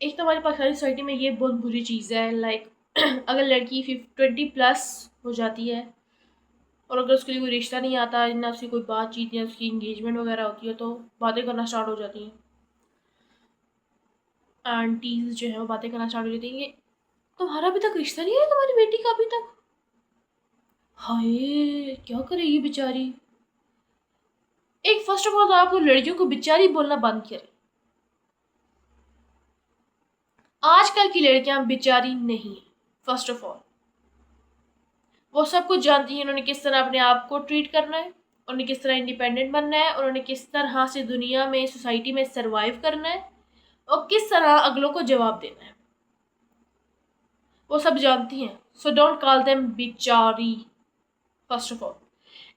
एक तो हमारी पाकिस्तानी सोसाइटी में ये बहुत बुरी चीज़ है, लाइक अगर लड़की 20+ हो जाती है और अगर उसके लिए कोई रिश्ता नहीं आता, ना उसकी कोई बातचीत या उसकी इंगेजमेंट वगैरह होती है, तो बातें करना स्टार्ट हो जाती हैं। आंटीज जो है वो बातें करना स्टार्ट हो जाती हैं कि तुम्हारा अभी तक रिश्ता नहीं है, तुम्हारी बेटी का अभी तक। हाय, क्या करेगी बेचारी। एक फर्स्ट ऑफ ऑल तो आपको लड़कियों को बेचारी बोलना बंद करें। आजकल की लड़कियां बेचारी नहीं है। फर्स्ट ऑफ ऑल वो सब कुछ जानती हैं, उन्होंने किस तरह अपने आप को ट्रीट करना है, उन्हें किस तरह इंडिपेंडेंट बनना है, और उन्हें किस तरह से दुनिया में, सोसाइटी में सरवाइव करना है, और किस तरह अगलों को जवाब देना है। वो सब जानती हैं। सो डोंट कॉल देम बेचारी, first of all.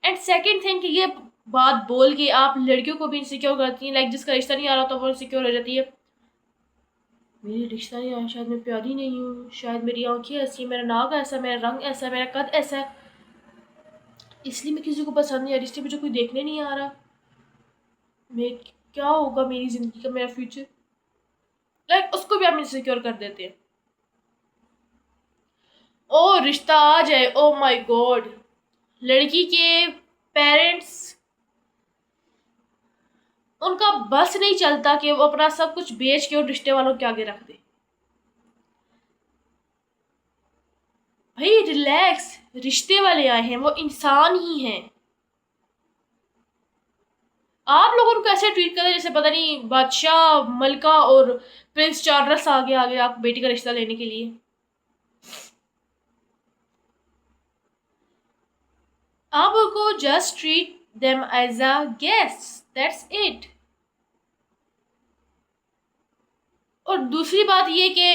And second thing कि ये बात बोल के आप लड़कियों को भी इनसिक्योर करती हैं, लाइक जिसका रिश्ता नहीं आ रहा तो वो इनसिक्योर हो जाती है, मेरी रिश्ता नहीं आया, शायद मैं प्यारी नहीं हूँ, शायद मेरी आंखें ऐसी, मेरा नाक ऐसा, मेरा रंग ऐसा, मेरा कद ऐसा है, इसलिए मैं किसी को पसंद नहीं आ रही, इसलिए मुझे कोई देखने नहीं आ रहा, मैं क्या होगा मेरी जिंदगी का, मेरा फ्यूचर। लाइक उसको भी आप इनसिक्योर कर देते हैं। ओ रिश्ता आ जाए, ओ माय गॉड, लड़की के पेरेंट्स, उनका बस नहीं चलता कि वो अपना सब कुछ बेच के और रिश्ते वालों के आगे रख दे। भाई रिलैक्स, रिश्ते वाले आए हैं, वो इंसान ही हैं। आप लोग उनको ऐसे ट्रीट करें जैसे पता नहीं बादशाह, मलका और प्रिंस चार्ल्स आगे आगे आप बेटी का रिश्ता लेने के लिए। आप उनको just treat them as a guest, that's it. और दूसरी बात ये कि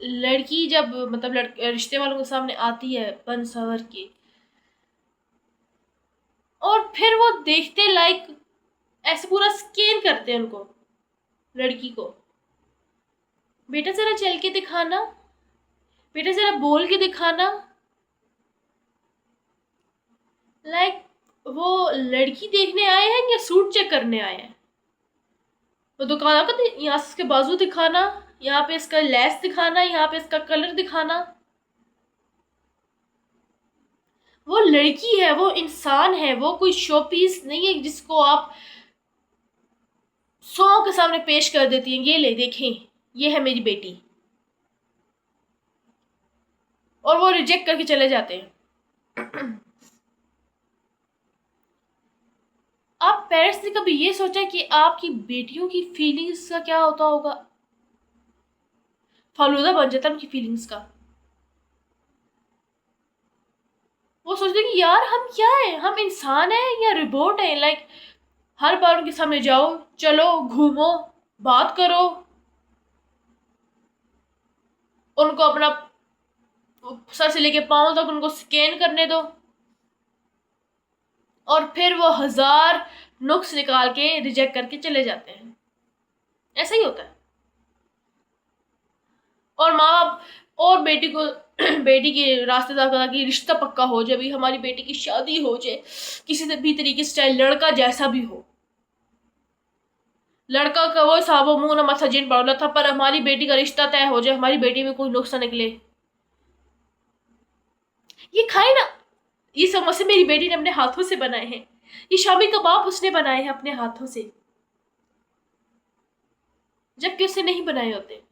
लड़की जब मतलब रिश्ते वालों के सामने आती है बन सवर के, और फिर वो देखते लाइक ऐसे पूरा स्कैन करते हैं उनको, लड़की को, बेटा जरा चल के दिखाना, बेटा जरा बोल के दिखाना। लाइक वो लड़की देखने आए हैं या सूट चेक करने आए हैं। वो दुकान का यहाँ से इसके बाजू दिखाना, यहाँ पे इसका लेस दिखाना, यहाँ पे इसका कलर दिखाना। वो लड़की है, वो इंसान है, वो कोई शो पीस नहीं है जिसको आप 100 के सामने पेश कर देती हैं, ये ले देखें, ये है मेरी बेटी, और वो रिजेक्ट करके चले जाते हैं। आप पेरेंट्स ने कभी ये सोचा कि आपकी बेटियों की फीलिंग्स का क्या होता होगा। फालूदा बन जाता उनकी फीलिंग्स का। वो सोचते हैं कि यार हम क्या है, हम इंसान है या रिबोट है। लाइक हर बार उनके सामने जाओ, चलो घूमो, बात करो, उनको अपना सर से लेके पांव तक उनको स्कैन करने दो, और फिर वो 1000 नुक्स निकाल के रिजेक्ट करके चले जाते हैं। ऐसा ही होता है। और माँ बाप और बेटी को बेटी के रास्ते तक कि रिश्ता पक्का हो जाए, अभी हमारी बेटी की शादी हो जाए किसी भी तरीके से, चाहे लड़का जैसा भी हो, लड़का का वो साबो मुंह न मथा जिन पड़ा था, पर हमारी बेटी का रिश्ता तय हो जाए, हमारी बेटी में कोई नुक्स ना निकले। ये खाए ना, ये समोसे मेरी बेटी ने अपने हाथों से बनाए हैं, ये शामी कबाब उसने बनाए हैं अपने हाथों से, जबकि उसने नहीं बनाए होते।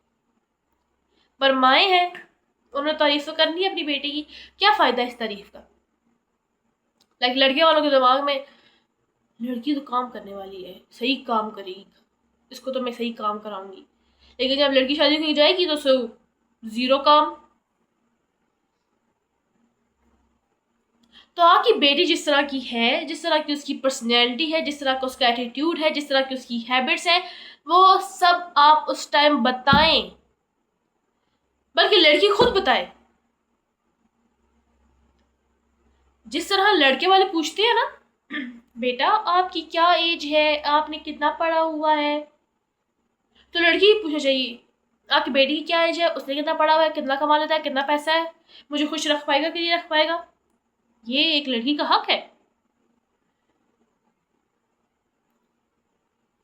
पर माए हैं, उन्होंने तारीफ तो करनी है अपनी बेटी की, क्या फायदा इस तारीफ का। लाइक लड़के वालों के दिमाग में लड़की तो काम करने वाली है, सही काम करेगी, इसको तो मैं सही काम कराऊंगी, लेकिन जब लड़की शादी की जाएगी तो सो जीरो काम। तो आपकी बेटी जिस तरह की है, जिस तरह की उसकी पर्सनैलिटी है, जिस तरह का उसका एटीट्यूड है, जिस तरह की उसकी हैबिट्स है, वो सब आप उस टाइम बताएं, बल्कि लड़की खुद बताए। जिस तरह लड़के वाले पूछते हैं ना, बेटा आपकी क्या एज है, आपने कितना पढ़ा हुआ है, तो लड़की ही पूछना चाहिए आपकी बेटी की क्या एज है, उसने कितना पढ़ा हुआ है, कितना कमा लेता है, कितना पैसा है, मुझे खुश रख पाएगा कि नहीं रख पाएगा। ये एक लड़की का हक है।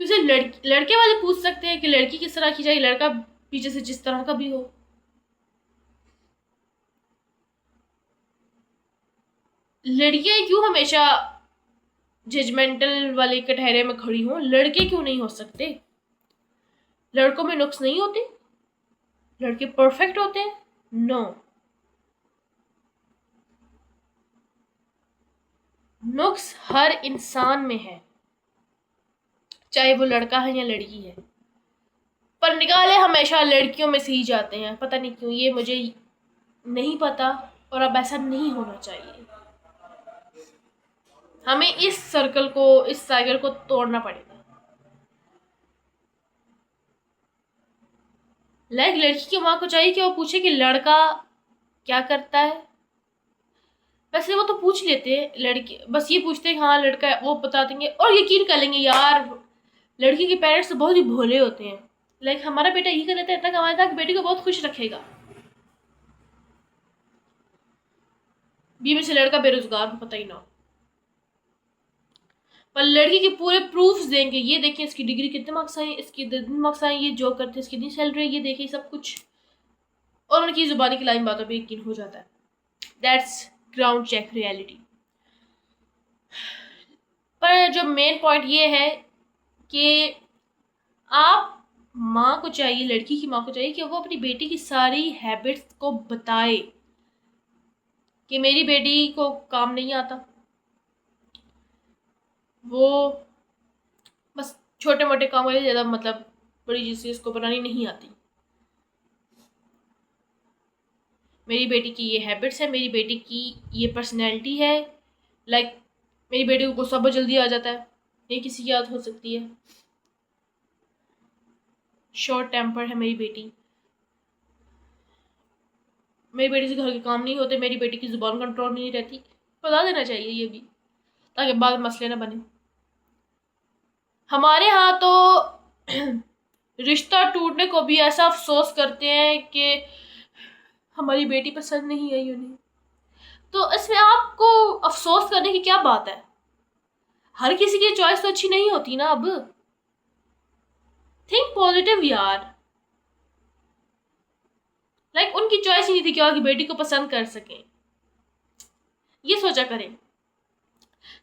उसे लड़के वाले पूछ सकते हैं कि लड़की किस तरह की चाहिए, लड़का पीछे से जिस तरह का भी हो। लड़कियां क्यों हमेशा जजमेंटल वाले कटहरे में खड़ी हों? लड़के क्यों नहीं हो सकते? लड़कों में नुक्स नहीं होते? लड़के परफेक्ट होते हैं? नो, नुक्स हर इंसान में है, चाहे वो लड़का है या लड़की है। पर निकाले हमेशा लड़कियों में से ही जाते हैं, पता नहीं क्यों, ये मुझे नहीं पता। और अब ऐसा नहीं होना चाहिए। हमें इस सर्कल को, इस साइकिल को तोड़ना पड़ेगा। लड़की की माँ को चाहिए कि वो पूछे कि लड़का क्या करता है। वैसे वो तो पूछ लेते हैं, लड़की बस ये पूछते हैं हाँ लड़का है, वो बता देंगे और यकीन कर लेंगे। यार लड़की के पेरेंट्स तो बहुत ही भोले होते हैं। हमारा बेटा यही कर लेता है, इतना कमाता है कि बेटी को बहुत खुश रखेगा। बीवी से लड़का बेरोजगार हो, पता ही ना हो, पर लड़की के पूरे प्रूफ्स देंगे। ये देखिए इसकी डिग्री कितने मार्क्स आए, इसकी इतने मार्क्स आए, ये जॉब करते हैं, इसकी इतनी सैलरी है, ये देखिए सब कुछ। और उनकी जुबानी की लाइन बातों पे यकीन हो जाता है। That's ground check reality. पर जो मेन पॉइंट ये है कि आप माँ को चाहिए, लड़की की माँ को चाहिए कि वो अपनी बेटी की सारी हैबिट्स को बताए कि मेरी बेटी को काम नहीं आता, वो बस छोटे मोटे काम वाले, ज़्यादा मतलब बड़ी चीज़ें उसको बनानी नहीं आती। मेरी बेटी की ये हैबिट्स है, मेरी बेटी की ये पर्सनैलिटी है। मेरी बेटी को गुस्सा बहुत जल्दी आ जाता है, ये किसी की आदत हो सकती है। शॉर्ट टेम्पर है मेरी बेटी। मेरी बेटी से घर के काम नहीं होते, मेरी बेटी की जुबान कंट्रोल नहीं रहती। बता देना चाहिए ये भी, ताकि बाद में मसले ना बने। हमारे यहाँ तो रिश्ता टूटने को भी ऐसा अफसोस करते हैं कि हमारी बेटी पसंद नहीं आई उन्हें। तो इसमें आपको अफसोस करने की क्या बात है? हर किसी की चॉइस तो अच्छी नहीं होती ना। अब थिंक पॉजिटिव यार। उनकी चॉइस ही नहीं थी क्या कि बेटी को पसंद कर सकें। ये सोचा करें,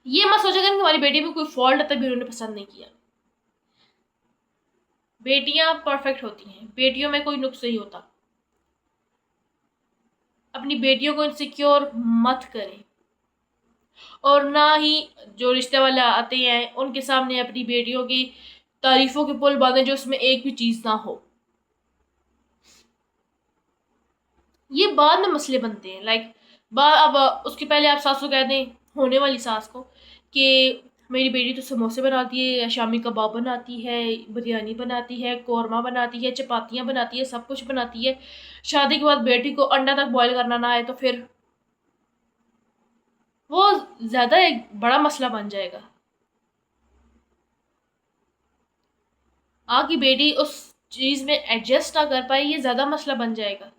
ये मत सोचा करें कि हमारी बेटी में कोई फॉल्ट है तभी उन्होंने पसंद नहीं किया। बेटियां परफेक्ट होती हैं, बेटियों में कोई नुक्स नहीं होता। अपनी बेटियों को इनसिक्योर मत करें, और ना ही जो रिश्ते वाले आते हैं उनके सामने अपनी बेटियों की तारीफों के पुल बांधे जो उसमें एक भी चीज ना हो। ये बाद में मसले बनते हैं। अब उसके पहले आप सास को कह दें, होने वाली सास को, कि मेरी बेटी तो समोसे बनाती है, शामी कबाब बनाती है, बिरयानी बनाती है, कौरमा बनाती है, चपातियाँ बनाती है, सब कुछ बनाती है। शादी के बाद बेटी को अंडा तक बॉयल करना ना आए तो फिर वो ज़्यादा एक बड़ा मसला बन जाएगा। आपकी बेटी उस चीज़ में एडजस्ट ना कर पाए, ये ज़्यादा मसला बन जाएगा।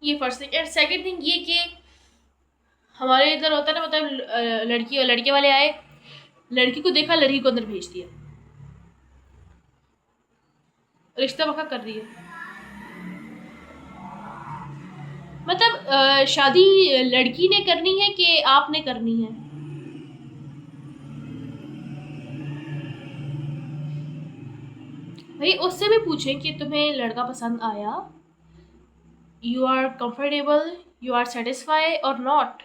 ये first thing. And second thing ये कि हमारे इधर होता है ना, मतलब लड़की और लड़के वाले आए, लड़की को देखा, लड़की को अंदर भेज दिया, रिश्ता पक्का कर दिया। मतलब शादी लड़की ने करनी है कि आपने करनी है? भाई उससे भी पूछें कि तुम्हें लड़का पसंद आया, you are comfortable, you are satisfy और not.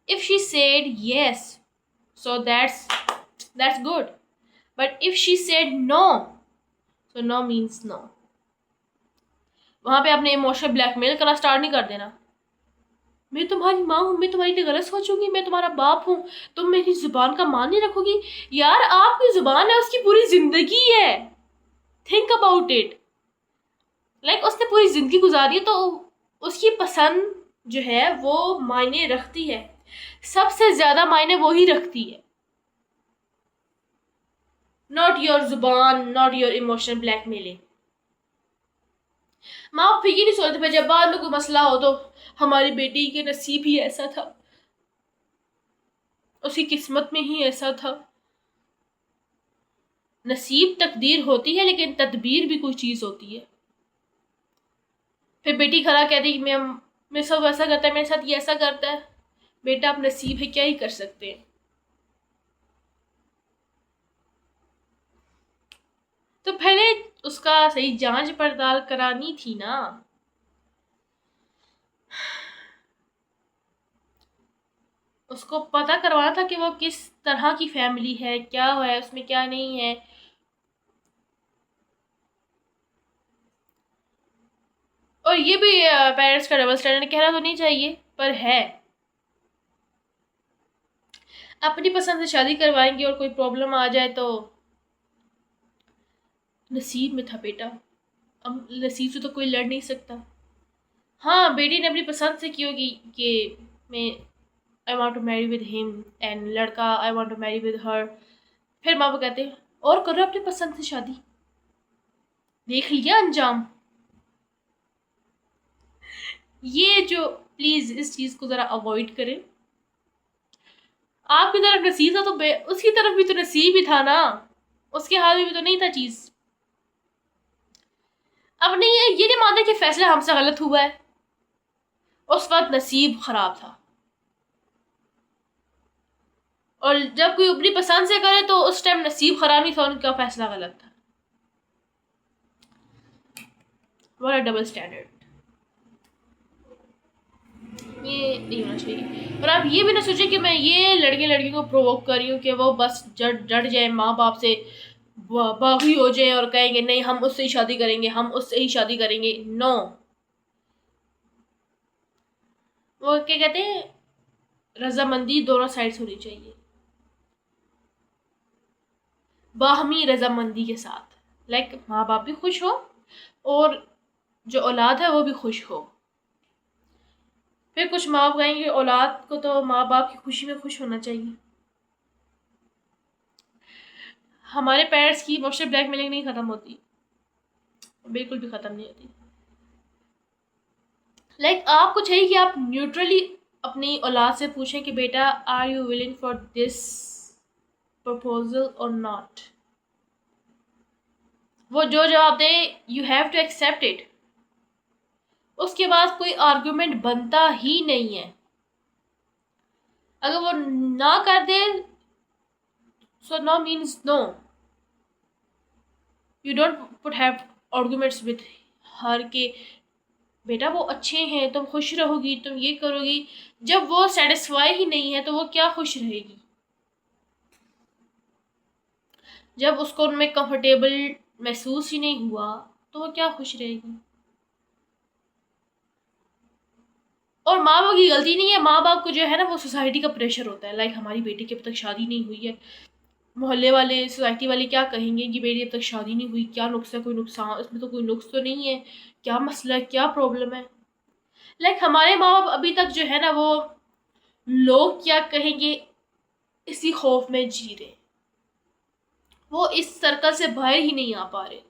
If she said yes, so that's good. But if she said no, so no means no. वहां पे आपने इमोशनल ब्लैकमेल करना स्टार्ट नहीं कर देना। मैं तुम्हारी माँ हूँ, मैं तुम्हारी लिए गलत सोचूंगी, मैं तुम्हारा बाप हूँ, तुम मेरी जुबान का मान नहीं रखोगी। यार आपकी जुबान है, उसकी पूरी जिंदगी है। Think about it. उसने पूरी जिंदगी गुजारी है, तो उसकी पसंद जो है वो मायने रखती है, सबसे ज्यादा मायने वो ही रखती है। नॉट योर जुबान, नॉट योर इमोशनल ब्लैकमेलिंग। माँ बाप फिर ये नहीं सोचते, जब बाद में कोई मसला हो तो हमारी बेटी के नसीब ही ऐसा था, उसकी किस्मत में ही ऐसा था। नसीब तकदीर होती है, लेकिन तदबीर भी कोई चीज होती है। फिर बेटी खरा कहती कि मैं मेरे साथ वैसा करता है, मेरे साथ ये ऐसा करता है। बेटा आप नसीब है, क्या ही कर सकते हैं। तो पहले उसका सही जांच पड़ताल करानी थी ना। उसको पता करवाना था कि वो किस तरह की फैमिली है, क्या है उसमें, क्या नहीं है। और ये भी पेरेंट्स का डबल स्टैंडर्ड कहना तो नहीं चाहिए, पर है। अपनी पसंद से शादी करवाएंगे और कोई प्रॉब्लम आ जाए तो नसीब में था बेटा, अब नसीब से तो कोई लड़ नहीं सकता। हाँ, बेटी ने अपनी पसंद से की होगी कि मैं I want to marry with him, and लड़का I want to marry with her. फिर माँ बाप कहते हैं और करो अपनी पसंद से शादी, देख लिया अंजाम। ये जो प्लीज इस चीज को जरा अवॉइड करें। आपकी तरफ नसीब था तो उसकी तरफ भी तो नसीब ही था ना, उसके हाथ में भी तो नहीं था चीज। अब नहीं, ये नहीं मानते कि फैसला हमसे गलत हुआ है, उस वक्त नसीब खराब था। और जब कोई अपनी पसंद से करे तो उस टाइम नसीब खराब नहीं था, उनका फैसला गलत था। व्हाट अ डबल स्टैंडर्ड, ये नहीं होना चाहिए। और आप ये भी ना सोचे कि मैं ये लड़के लड़कियों को प्रोवोक कर रही हूँ कि वो बस डट जाए माँ बाप से, बागी हो जाए और कहेंगे नहीं हम उससे ही शादी करेंगे, हम उससे ही शादी करेंगे। नो, वो क्या कहते हैं, रजामंदी दोनों साइड से होनी चाहिए, बाहमी रजामंदी के साथ। लाइक माँ बाप भी खुश हो और जो औलाद है वो भी खुश हो। फिर कुछ माँ बाप कहेंगे औलाद को तो माँ बाप की खुशी में खुश होना चाहिए। हमारे पेरेंट्स की इमोशनल ब्लैकमेलिंग नहीं खत्म होती, बिल्कुल भी खत्म नहीं होती। लाइक आपको चाहिए कि आप न्यूट्रली अपनी औलाद से पूछें कि बेटा are you willing for this proposal और नॉट। वो जो जवाब दे you have to accept it, उसके बाद कोई आर्गुमेंट बनता ही नहीं है। अगर वो ना कर दे so no means no, you don't put have arguments with her के बेटा वो अच्छे हैं, तुम खुश रहोगी, तुम ये करोगी। जब वो सेटिस्फाई ही नहीं है तो वो क्या खुश रहेगी। जब उसको उनमें कंफर्टेबल महसूस ही नहीं हुआ तो वो क्या खुश रहेगी। और माँ बाप की गलती नहीं है, माँ बाप को जो है ना वो सोसाइटी का प्रेशर होता है। लाइक हमारी बेटी की अब तक शादी नहीं हुई है, मोहल्ले वाले सोसाइटी वाले क्या कहेंगे कि बेटी अब तक शादी नहीं हुई, क्या नुक्स है, कोई नुकसान इसमें तो कोई नुक्स तो नहीं है, क्या मसला है, क्या प्रॉब्लम है। लाइक हमारे माँ बाप अभी तक जो है ना वो लोग क्या कहेंगे इसी खौफ में जी रहे, वो इस सर्कल से बाहर ही नहीं आ पा रहे।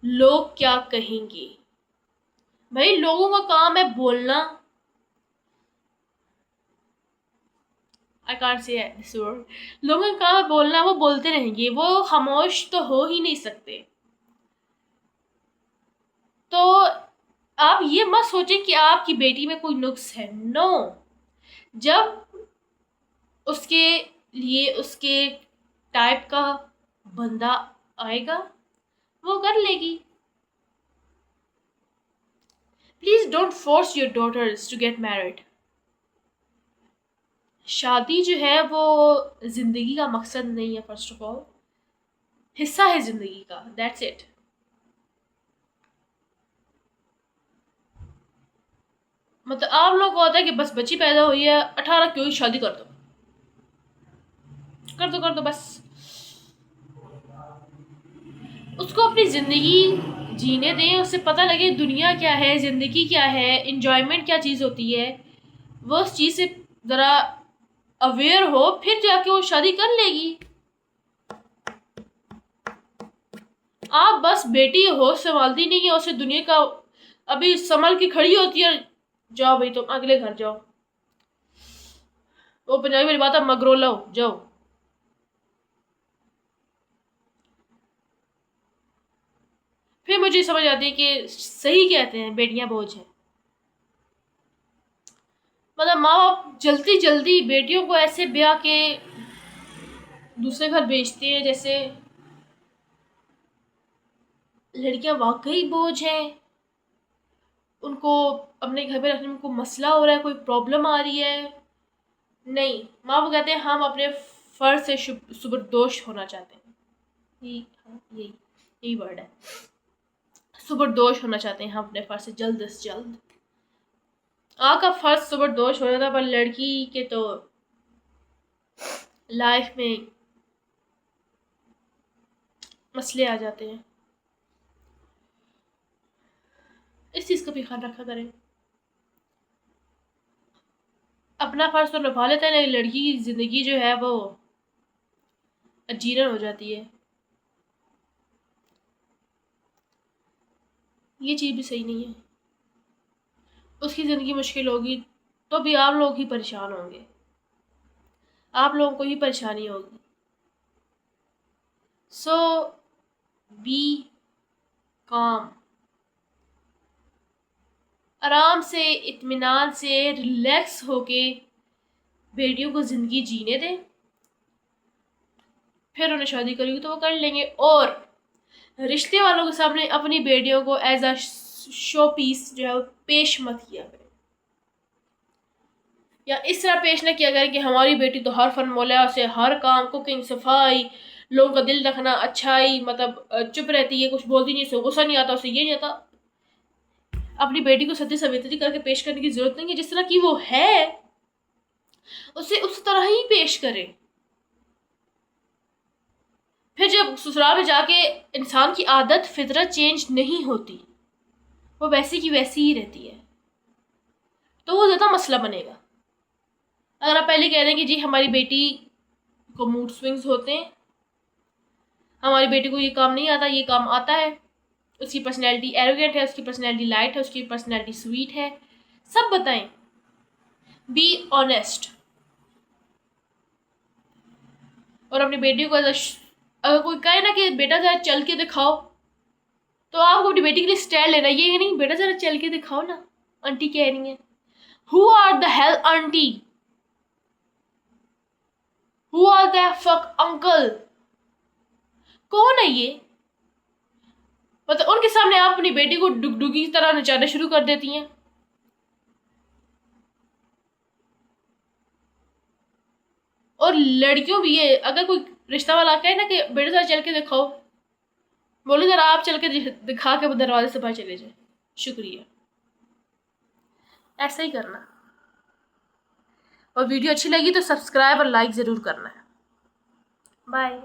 लोग क्या कहेंगे, भाई लोगों का काम है बोलना। I can't say this word. लोगों का काम है बोलना, वो बोलते रहेंगे, वो खामोश तो हो ही नहीं सकते। तो आप ये मत सोचें कि आपकी बेटी में कोई नुक्स है। नो, जब उसके लिए उसके टाइप का बंदा आएगा वो कर लेगी। Please don't force your daughters to get married. शादी जो है वो जिंदगी का मकसद नहीं है, फर्स्ट ऑफ ऑल हिस्सा है जिंदगी का, दैट्स इट। मतलब आप लोग को होता है कि बस बच्ची पैदा हुई है 18 क्यों ही शादी कर दो, कर दो कर दो बस। उसको अपनी जिंदगी जीने दें, उससे पता लगे दुनिया क्या है, जिंदगी क्या है, इंजॉयमेंट क्या चीज़ होती है। वो उस चीज़ से ज़रा अवेयर हो, फिर जाके वो शादी कर लेगी। आप बस बेटी हो, संभालती नहीं है उसे, दुनिया का अभी संभल के खड़ी होती है। जाओ भाई तुम अगले घर जाओ, वो पंजाबी वाली बात है, मगरोला हो जाओ। फिर मुझे समझ आती है कि सही कहते हैं बेटियां बोझ हैं। मतलब माँ बाप जल्दी जल्दी बेटियों को ऐसे ब्याह के दूसरे घर भेजते हैं जैसे लड़कियां वाकई बोझ हैं, उनको अपने घर में रखने में कोई मसला हो रहा है, कोई प्रॉब्लम आ रही है। नहीं, माँ बाप कहते हैं हम अपने फर्ज से सुबरदोश होना चाहते हैं। हाँ, यही वर्ड है, सुबरदोश होना चाहते हैं हम अपने फर्ज से जल्द से जल्द। का फर्ज सुबरदोश हो जाता, पर लड़की के तो लाइफ में मसले आ जाते हैं। इस चीज़ का भी ख्याल रखा करें। अपना फर्ज तो निभा लेते हैं, लेकिन लड़की की ज़िंदगी जो है वो अजीरन हो जाती है। ये चीज़ भी सही नहीं है। उसकी ज़िंदगी मुश्किल होगी तो भी आप लोग ही परेशान होंगे, आप लोगों को ही परेशानी होगी। सो बी काम, आराम से, इत्मीनान से, रिलैक्स होके बेटियों को ज़िंदगी जीने दें। फिर उन्हें शादी करेगी तो वो कर लेंगे। और रिश्ते वालों के सामने अपनी बेटियों को एज अ शो पीस जो है वो पेश मत किया करें, या इस तरह पेश न किया करें कि हमारी बेटी तो हर फन मोला से हर काम, कुकिंग, सफाई, लोगों का दिल रखना, अच्छाई, मतलब चुप रहती है, कुछ बोलती नहीं, उसे गुस्सा नहीं आता, उसे ये नहीं आता। अपनी बेटी को सती सवित्री करके पेश करने की जरूरत नहीं है। जिस तरह की वो है उसे उस तरह ही पेश करें। फिर जब ससुराल में जाके इंसान की आदत फितरत चेंज नहीं होती, वो वैसी की वैसी ही रहती है, तो वो ज़्यादा मसला बनेगा। अगर आप पहले कह रहे हैं कि जी हमारी बेटी को मूड स्विंग्स होते हैं, हमारी बेटी को ये काम नहीं आता, ये काम आता है, उसकी पर्सनैलिटी एरोगेंट है, उसकी पर्सनैलिटी लाइट है, उसकी पर्सनैलिटी स्वीट है, सब बताएं। Be honest. और अपनी बेटी को अगर कोई कहे ना कि बेटा जरा चल के दिखाओ, तो आपको अपनी बेटी के लिए स्टैंड लेना। ये नहीं बेटा जरा चल के दिखाओ ना, आंटी कह रही है। Who are the hell aunty, who are the fuck uncle, कौन है ये? मतलब उनके सामने आप अपनी बेटी को डुगडुगी की तरह नचाना शुरू कर देती हैं। और लड़कियों भी ये, अगर कोई रिश्ता वाला कहे ना कि बेटे जरा चल के दिखाओ, बोलो जरा आप चल के दिखा के दरवाजे से बाहर चले जाए, शुक्रिया। ऐसा ही करना। और वीडियो अच्छी लगी तो सब्सक्राइब और लाइक ज़रूर करना है। बाय।